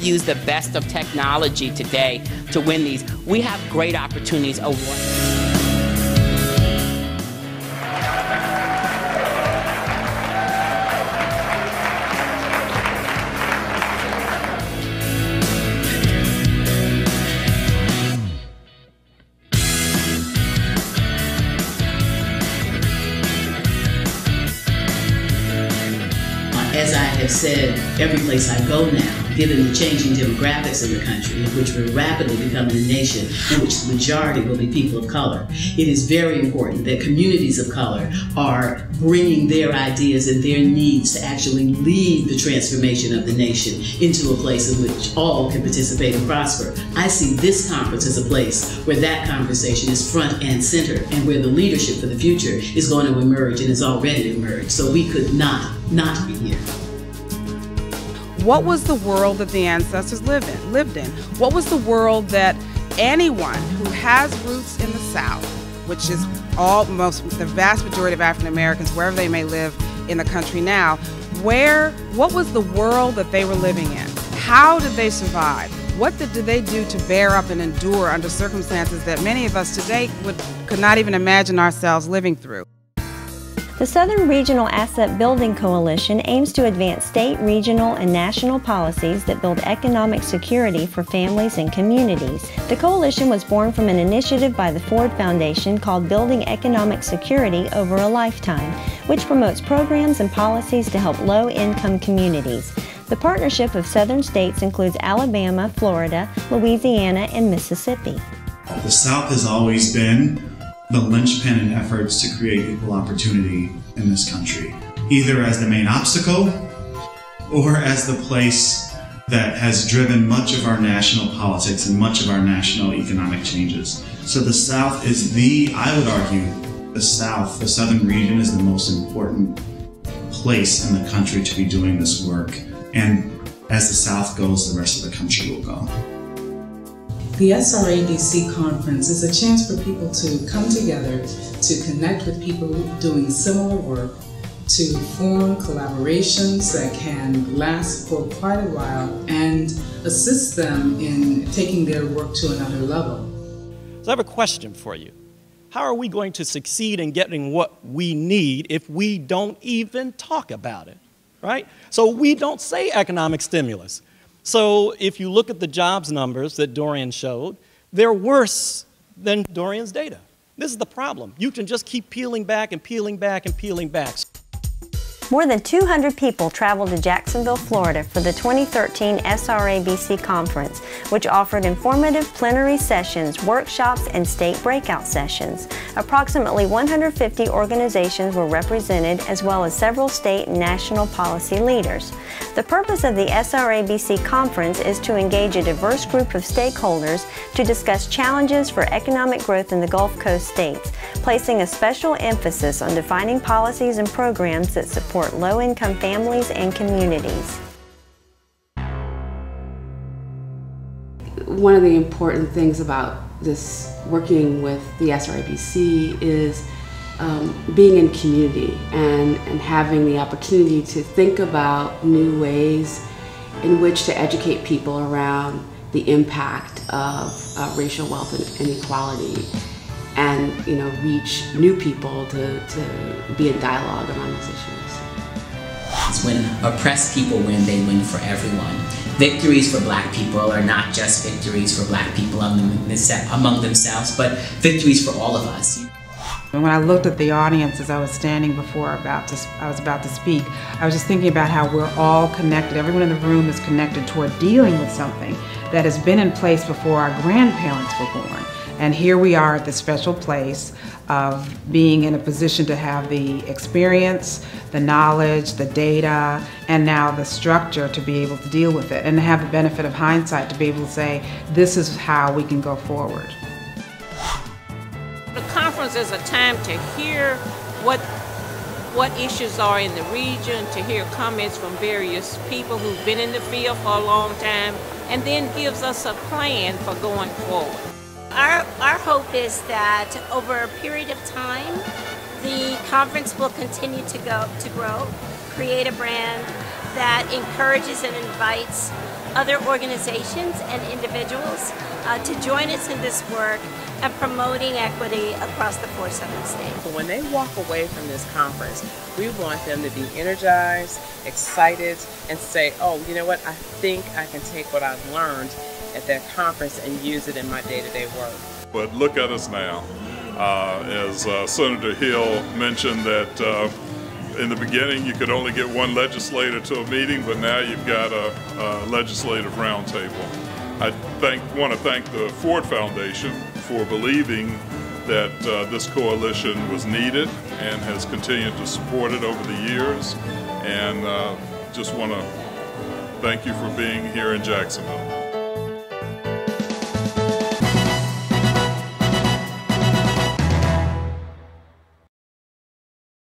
use the best of technology today to win these. We have great opportunities. As I have said, every place I go now, given the changing demographics in the country, in which we're rapidly becoming a nation in which the majority will be people of color, it is very important that communities of color are bringing their ideas and their needs to actually lead the transformation of the nation into a place in which all can participate and prosper. I see this conference as a place where that conversation is front and center, and where the leadership for the future is going to emerge and has already emerged. So we could not be here. What was the world that the ancestors lived in? What was the world that anyone who has roots in the South, which is the vast majority of African Americans, wherever they may live in the country now, what was the world that they were living in? How did they survive? What did they do to bear up and endure under circumstances that many of us today could not even imagine ourselves living through? The Southern Regional Asset Building Coalition aims to advance state, regional, and national policies that build economic security for families and communities. The coalition was born from an initiative by the Ford Foundation called Building Economic Security Over a Lifetime, which promotes programs and policies to help low-income communities. The partnership of southern states includes Alabama, Florida, Louisiana, and Mississippi. The South has always been the linchpin in efforts to create equal opportunity in this country, either as the main obstacle or as the place that has driven much of our national politics and much of our national economic changes. So the South is I would argue, the Southern region is the most important place in the country to be doing this work. And as the South goes, the rest of the country will go. The SRABC Conference is a chance for people to come together, to connect with people doing similar work, to form collaborations that can last for quite a while and assist them in taking their work to another level. So I have a question for you. How are we going to succeed in getting what we need if we don't even talk about it, right? So we don't say economic stimulus. So if you look at the jobs numbers that Dorian showed, they're worse than Dorian's data. This is the problem. You can just keep peeling back and peeling back and peeling back. More than 200 people traveled to Jacksonville, Florida for the 2013 SRABC Conference, which offered informative plenary sessions, workshops, and state breakout sessions. Approximately 150 organizations were represented, as well as several state and national policy leaders. The purpose of the SRABC Conference is to engage a diverse group of stakeholders to discuss challenges for economic growth in the Gulf Coast states, placing a special emphasis on defining policies and programs that support low-income families and communities. One of the important things about this working with the SRABC is being in community and having the opportunity to think about new ways in which to educate people around the impact of racial wealth and inequality, and reach new people to be in dialogue around those issues. It's when oppressed people win, they win for everyone. Victories for black people are not just victories for black people among themselves, but victories for all of us. And when I looked at the audience as I was standing before I was about to speak, I was just thinking about how we're all connected. Everyone in the room is connected toward dealing with something that has been in place before our grandparents were born. And here we are at this special place of being in a position to have the experience, the knowledge, the data, and now the structure to be able to deal with it, and to have the benefit of hindsight to be able to say, this is how we can go forward. The conference is a time to hear what issues are in the region, to hear comments from various people who've been in the field for a long time, and then gives us a plan for going forward. Our hope is that over a period of time, the conference will continue to grow, create a brand that encourages and invites other organizations and individuals to join us in this work of promoting equity across the 4 Southern states. When they walk away from this conference, we want them to be energized, excited, and say, oh, you know what, I think I can take what I've learned at that conference and use it in my day-to-day work. But look at us now. As Senator Hill mentioned that in the beginning you could only get one legislator to a meeting, but now you've got a legislative roundtable. I want to thank the Ford Foundation for believing that this coalition was needed and has continued to support it over the years, and just want to thank you for being here in Jacksonville.